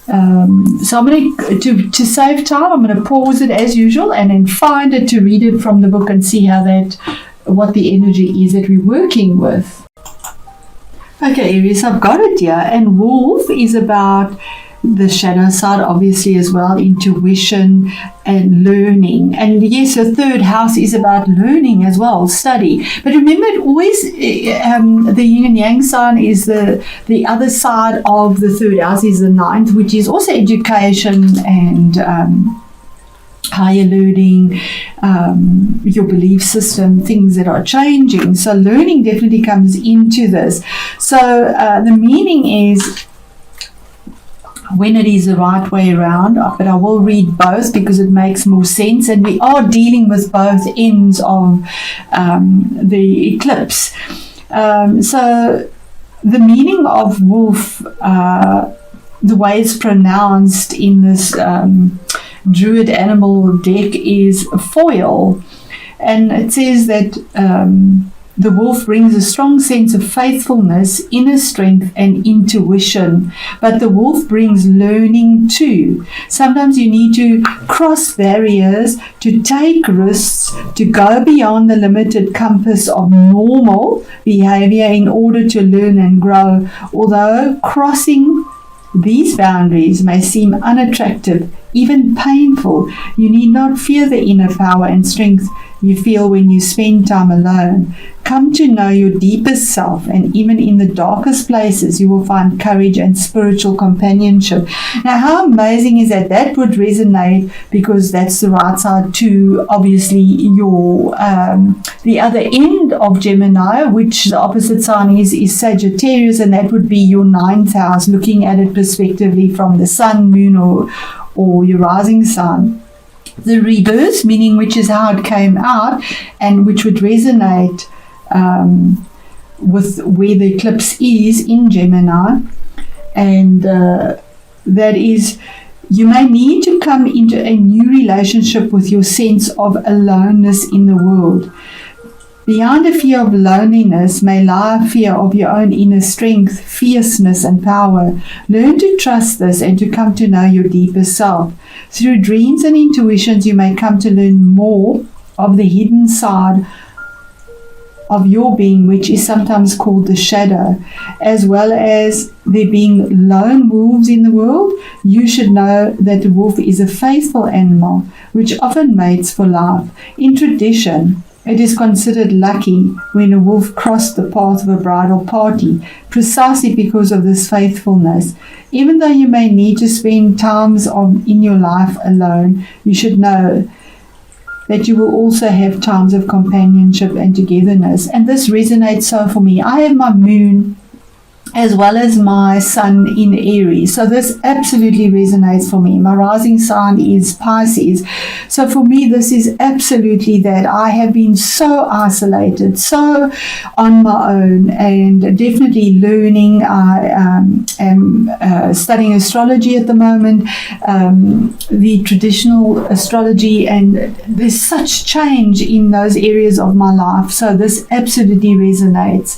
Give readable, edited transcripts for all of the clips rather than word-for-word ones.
So I'm going to save time, I'm going to pause it as usual and then find it to read it from the book and see what the energy is that we're working with. Okay, Aries, I've got it here. And wolf is about the shadow side, obviously, as well, intuition and learning. And yes, the third house is about learning as well, study. But remember, it always the yin and yang sign is the other side of the third house is the ninth, which is also education and higher learning, your belief system, things that are changing. So learning definitely comes into this. So the meaning is when it is the right way around, but I will read both because it makes more sense, and we are dealing with both ends of the eclipse. So the meaning of wolf, the way it's pronounced in this druid animal deck is foil, and it says that the wolf brings a strong sense of faithfulness, inner strength, and intuition. But the wolf brings learning too. Sometimes you need to cross barriers, to take risks, to go beyond the limited compass of normal behavior in order to learn and grow. Although crossing these boundaries may seem unattractive, even painful, you need not fear the inner power and strength you feel when you spend time alone. Come to know your deepest self, and even in the darkest places you will find courage and spiritual companionship. Now, how amazing is that? That would resonate because that's the right side to obviously your the other end of Gemini, which the opposite sign is Sagittarius, and that would be your ninth house, looking at it prospectively from the sun, moon, or your rising sign. The reverse, meaning which is how it came out, and which would resonate with where the eclipse is in Gemini, and that is, you may need to come into a new relationship with your sense of aloneness in the world. Behind a fear of loneliness may lie a fear of your own inner strength, fierceness, and power. Learn to trust this and to come to know your deeper self. Through dreams and intuitions, you may come to learn more of the hidden side of your being, which is sometimes called the shadow. As well as there being lone wolves in the world, you should know that the wolf is a faithful animal, which often mates for life. In tradition, it is considered lucky when a wolf crossed the path of a bridal party, precisely because of this faithfulness. Even though you may need to spend times in your life alone, you should know that you will also have times of companionship and togetherness. And this resonates so for me. I have my moon as well as my sun in Aries. So this absolutely resonates for me. My rising sign is Pisces. So for me, this is absolutely that. I have been so isolated, so on my own, and definitely learning. I am studying astrology at the moment, the traditional astrology, and there's such change in those areas of my life. So this absolutely resonates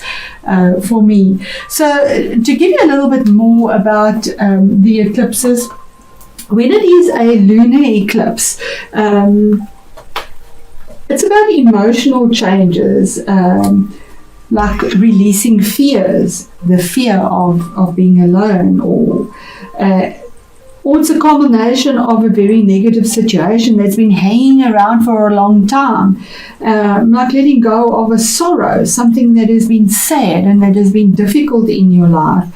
for me. So to give you a little bit more about the eclipses, when it is a lunar eclipse, it's about emotional changes, like releasing fears, the fear of being alone, or it's a combination of a very negative situation that's been hanging around for a long time, like letting go of a sorrow, something that has been sad and that has been difficult in your life.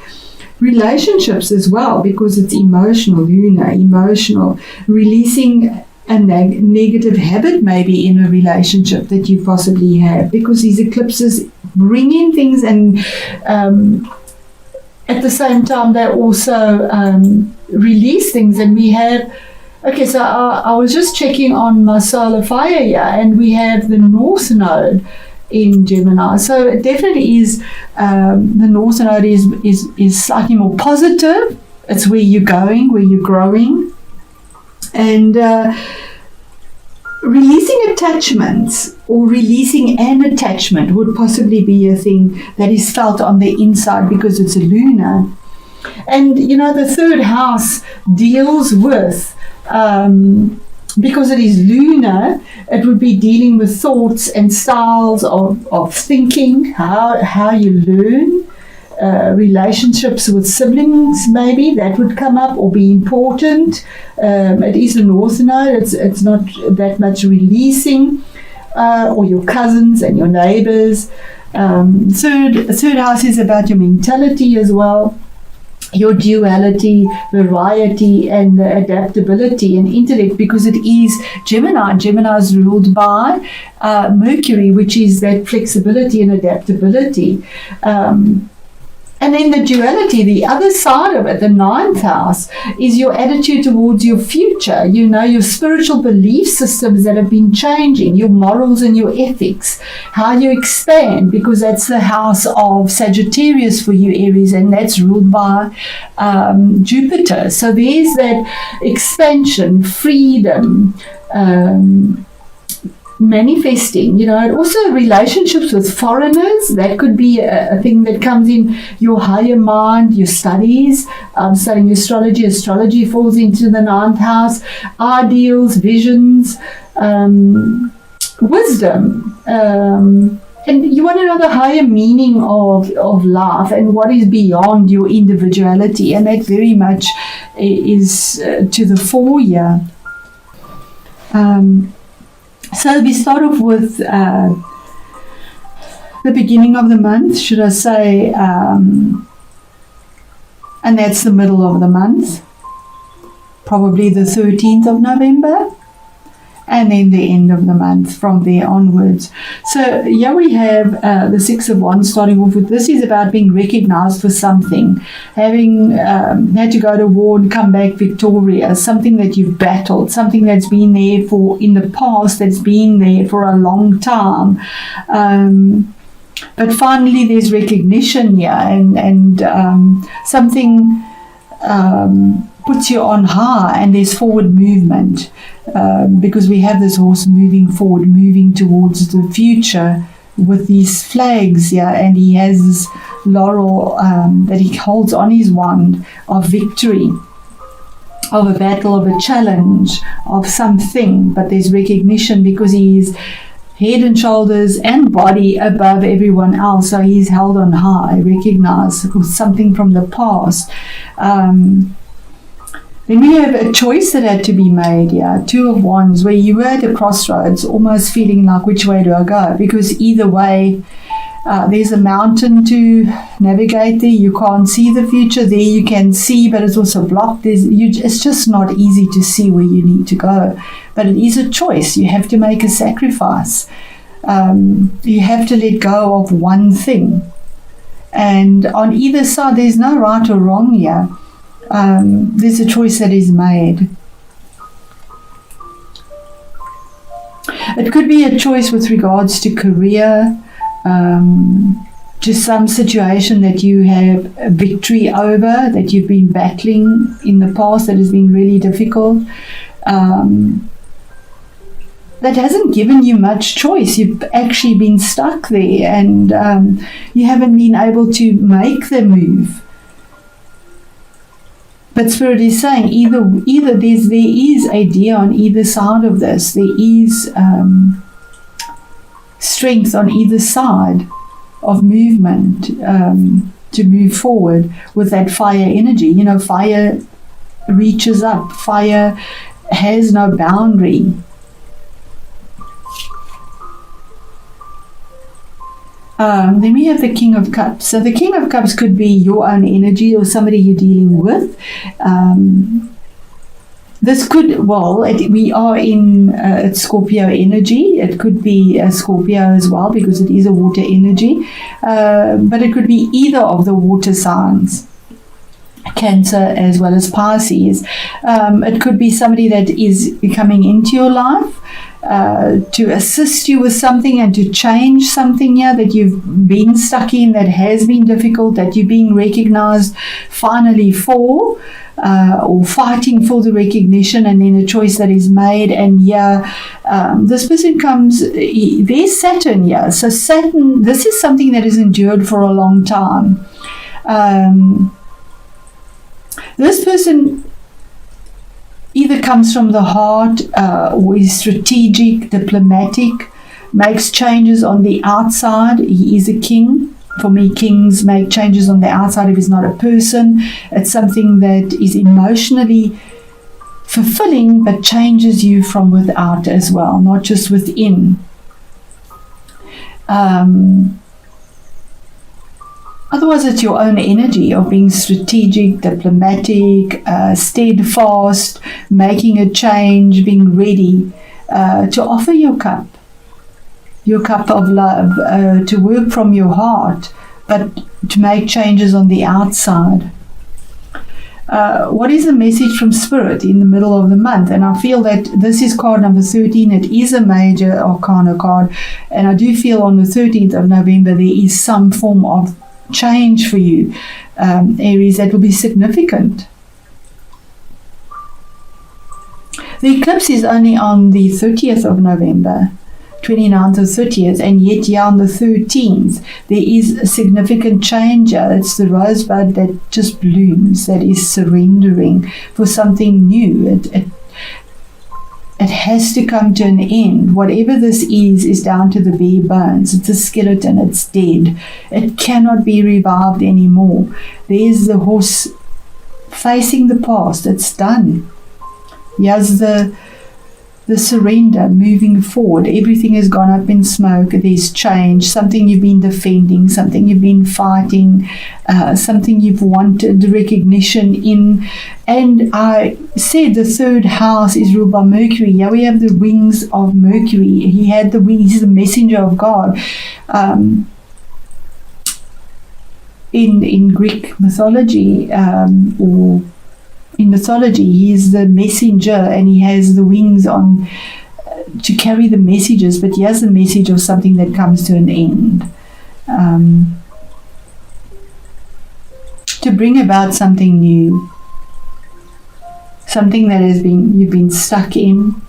Relationships as well, because it's emotional, lunar, emotional, releasing a negative habit maybe in a relationship that you possibly have, because these eclipses bring in things, and at the same time they also release things. And we have, okay, so I was just checking on my solar fire here, and we have the North Node in Gemini. So it definitely is, the North Node is slightly more positive. It's where you're going, where you're growing, and releasing attachments or releasing an attachment would possibly be a thing that is felt on the inside because it's a lunar. And the third house deals with, because it is lunar, it would be dealing with thoughts and styles of thinking, how you learn, relationships with siblings, maybe that would come up or be important. It is a north node, it's not that much releasing, or your cousins and your neighbors. Third house is about your mentality as well, your duality, variety, and adaptability and intellect, because it is Gemini. Gemini is ruled by Mercury, which is that flexibility and adaptability. And then the duality, the other side of it, the ninth house, is your attitude towards your future, your spiritual belief systems that have been changing, your morals and your ethics, how you expand, because that's the house of Sagittarius for you, Aries, and that's ruled by Jupiter. So there's that expansion, freedom, manifesting, and also relationships with foreigners. That could be a thing that comes in your higher mind, your studies, studying astrology. Astrology falls into the ninth house, ideals, visions, wisdom, and you want to know the higher meaning of life and what is beyond your individuality, and that very much is to the fore here. So we start off with the beginning of the month, should I say, and that's the middle of the month, probably the 13th of November, and then the end of the month from there onwards. So here we have the Six of Wands starting off with. This is about being recognized for something, having had to go to war and come back victorious, something that you've battled, something that's been there in the past, that's been there for a long time. But finally there's recognition here, and something puts you on high, and there's forward movement, because we have this horse moving forward, moving towards the future with these flags here, and he has this laurel that he holds on his wand of victory, of a battle, of a challenge, of something. But there's recognition because he is head and shoulders and body above everyone else, so he's held on high, recognized with something from the past. Then we have a choice that had to be made here, Two of Wands, where you were at a crossroads, almost feeling like, which way do I go? Because either way, there's a mountain to navigate there. You can't see the future. There you can see, but it's also blocked. It's just not easy to see where you need to go. But it is a choice. You have to make a sacrifice. You have to let go of one thing. And on either side, there's no right or wrong here. There's a choice that is made. It could be a choice with regards to career, to some situation that you have a victory over, that you've been battling in the past that has been really difficult, that hasn't given you much choice. You've actually been stuck there, and you haven't been able to make the move. But Spirit is saying either there is a deer on either side of this. There is strength on either side of movement to move forward with that fire energy. Fire reaches up. Fire has no boundary. Then we have the King of Cups. So the King of Cups could be your own energy or somebody you're dealing with. This could, we are in it's Scorpio energy. It could be a Scorpio as well because it is a water energy. But it could be either of the water signs, Cancer as well as Pisces. It could be somebody that is coming into your life to assist you with something and to change something here that you've been stuck in, that has been difficult, that you're being recognized finally for, or fighting for the recognition, and then a choice that is made. And this person comes, there's Saturn here. So Saturn, this is something that has endured for a long time. This person either comes from the heart or is strategic, diplomatic, makes changes on the outside. He is a king. For me, kings make changes on the outside if it's not a person. It's something that is emotionally fulfilling but changes you from without as well, not just within. Otherwise, it's your own energy of being strategic, diplomatic, steadfast, making a change, being ready to offer your cup of love, to work from your heart, but to make changes on the outside. What is the message from Spirit in the middle of the month? And I feel that this is card number 13. It is a major arcana card, and I do feel on the 13th of November there is some form of change for you, Aries, that will be significant. The eclipse is only on the 30th of November, 29th or 30th, and yet here on the 13th there is a significant change. It's the rosebud that just blooms, that is surrendering for something new. It has to come to an end. Whatever this is down to the bare bones. It's a skeleton, it's dead. It cannot be revived anymore. There's the horse facing the past. It's done. Here's the surrender, moving forward. Everything has gone up in smoke. There's change, something you've been defending, something you've been fighting, something you've wanted recognition in. And I said the third house is ruled by Mercury. Here we have the wings of Mercury. He had the wings, he's the messenger of God. In Greek mythology, or in mythology, he is the messenger and he has the wings on to carry the messages, but he has the message of something that comes to an end, to bring about something new, something that you've been stuck in,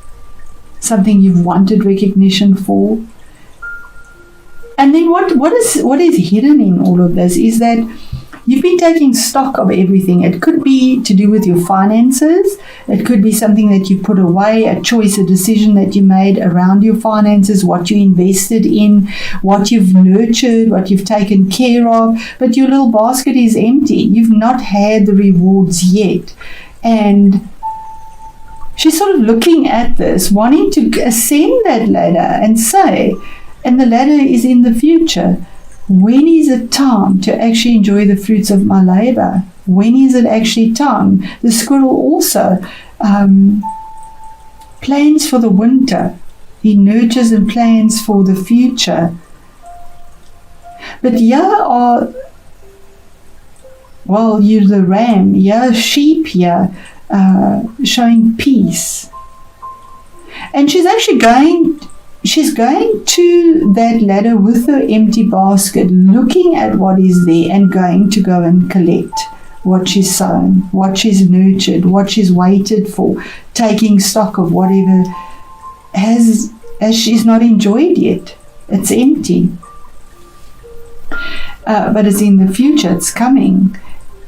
something you've wanted recognition for. And then what is hidden in all of this is that you've been taking stock of everything. It could be to do with your finances. It could be something that you put away, a choice, a decision that you made around your finances, what you invested in, what you've nurtured, what you've taken care of. But your little basket is empty. You've not had the rewards yet. And she's sort of looking at this, wanting to ascend that ladder and say, and the ladder is in the future. When is it time to actually enjoy the fruits of my labor? When is it actually time? The squirrel also plans for the winter. He nurtures and plans for the future. But here are, well, you're the ram, here sheep here, showing peace. And she's actually going to that ladder with her empty basket, looking at what is there and going to go and collect what she's sown, what she's nurtured, what she's waited for, taking stock of whatever as she's not enjoyed yet. It's empty. But it's in the future, it's coming.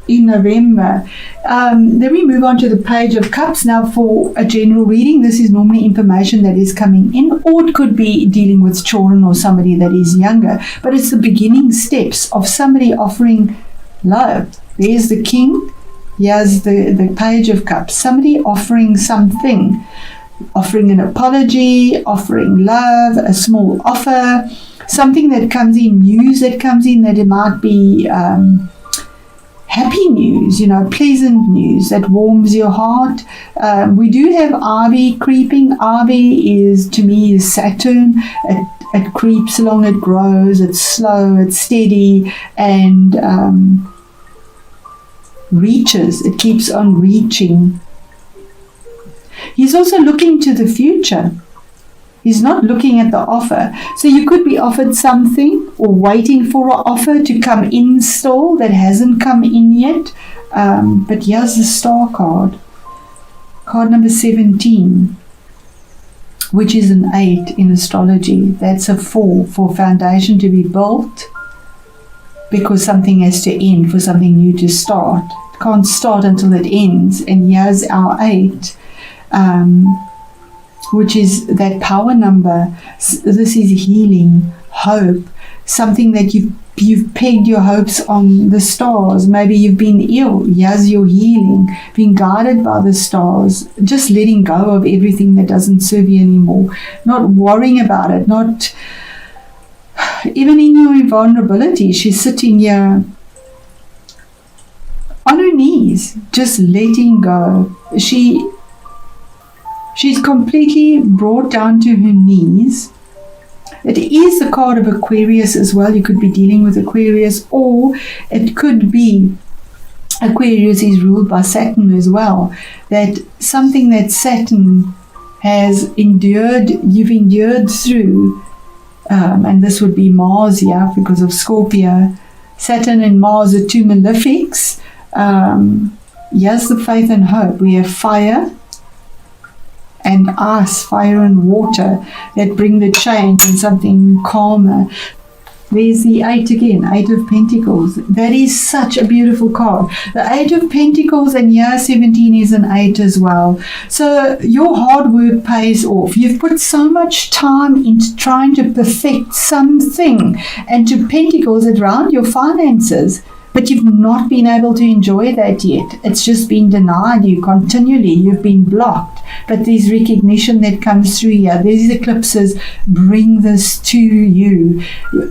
In November. Then we move on to the Page of Cups. Now for a general reading, this is normally information that is coming in, or it could be dealing with children or somebody that is younger, but it's the beginning steps of somebody offering love. There's the King, here's the Page of Cups, somebody offering something, offering an apology, offering love, a small offer, something that comes in, news that comes in, that it might be happy news, pleasant news that warms your heart. We do have Ivy creeping. Ivy is, to me, is Saturn. It creeps along, it grows, it's slow, it's steady, and reaches. It keeps on reaching. He's also looking to the future. He's not looking at the offer. So you could be offered something or waiting for an offer to come in store that hasn't come in yet. But here's the Star card. Card number 17, which is an 8 in astrology. That's a 4 for foundation to be built, because something has to end for something new to start. It can't start until it ends. And here's our 8, which is that power number. This is healing, hope, something that you've pegged your hopes on the stars. Maybe you've been ill. Here's your healing, being guided by the stars, just letting go of everything that doesn't serve you anymore, not worrying about it, not even in your vulnerability. She's sitting here on her knees, just letting go. She's completely brought down to her knees. It is the card of Aquarius as well. You could be dealing with Aquarius, or it could be Aquarius is ruled by Saturn as well. That something that Saturn has endured, you've endured through, and this would be Mars here because of Scorpio. Saturn and Mars are 2 malefics. Here's the faith and hope. We have fire and ice, fire and water, that bring the change and something calmer. There's the 8 again, 8 of Pentacles. That is such a beautiful card. The 8 of Pentacles, and year 17 is an 8 as well. So your hard work pays off. You've put so much time into trying to perfect something, and to Pentacles around your finances, but you've not been able to enjoy that yet. It's just been denied you continually. You've been blocked. But there's recognition that comes through here. These eclipses bring this to you.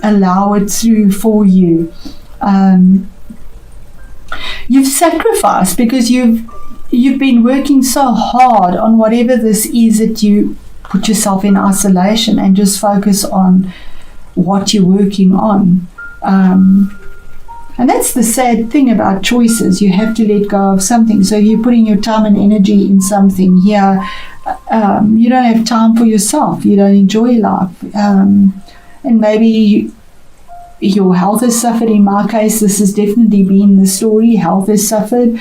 Allow it through for you. You've sacrificed because you've been working so hard on whatever this is, that you put yourself in isolation and just focus on what you're working on. And that's the sad thing about choices. You have to let go of something. So you're putting your time and energy in something here. You don't have time for yourself. You don't enjoy life. And maybe your health has suffered. In my case, this has definitely been the story. Health has suffered.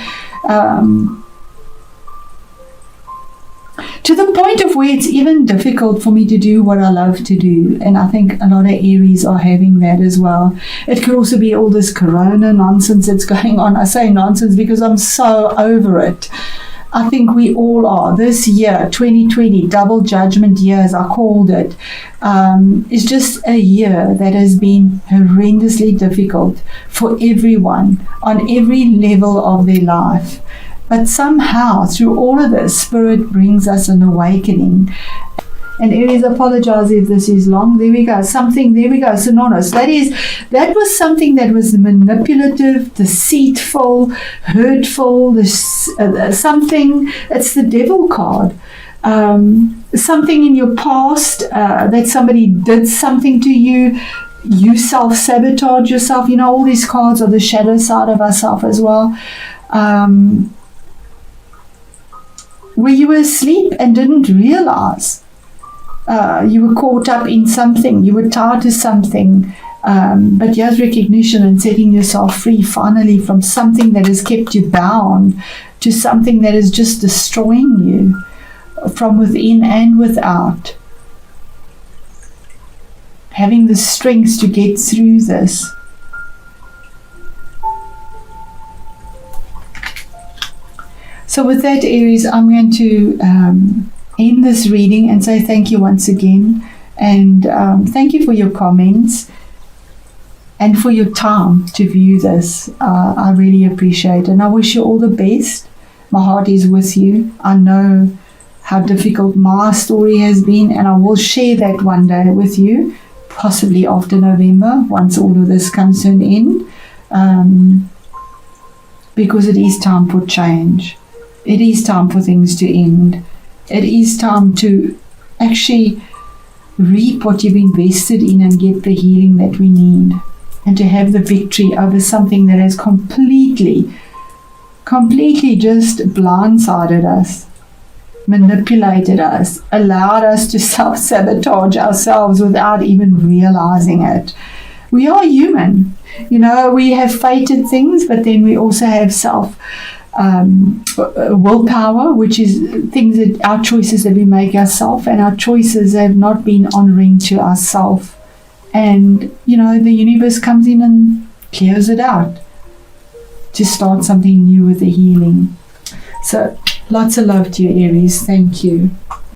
To the point of where it's even difficult for me to do what I love to do. And I think a lot of Aries are having that as well. It could also be all this corona nonsense that's going on. I say nonsense because I'm so over it. I think we all are. This year, 2020, double judgment year, as I called it, is just a year that has been horrendously difficult for everyone on every level of their life. But somehow, through all of this, Spirit brings us an awakening. And Aries, apologize if this is long. There we go. Synonymous. That was something that was manipulative, deceitful, hurtful, something. It's the devil card. Something in your past, that somebody did something to you. You self-sabotage yourself. You know, all these cards are the shadow side of ourselves as well. Where you were asleep and didn't realize. You were caught up in something. You were tied to something. But here's recognition and setting yourself free finally from something that has kept you bound to something that is just destroying you from within and without. Having the strength to get through this. So with that, Aries, I'm going to end this reading and say thank you once again. And thank you for your comments and for your time to view this. I really appreciate it. And I wish you all the best. My heart is with you. I know how difficult my story has been, and I will share that one day with you, possibly after November, once all of this comes to an end. Because it is time for change. It is time for things to end. It is time to actually reap what you've invested in and get the healing that we need, and to have the victory over something that has completely just blindsided us, manipulated us, allowed us to self-sabotage ourselves without even realizing it. We are human. You know, we have fated things, but then we also have willpower, which is things that our choices that we make ourselves, and our choices have not been honoring to ourselves. And you know, the universe comes in and clears it out. to start something new with the healing. So lots of love to you, Aries. Thank you.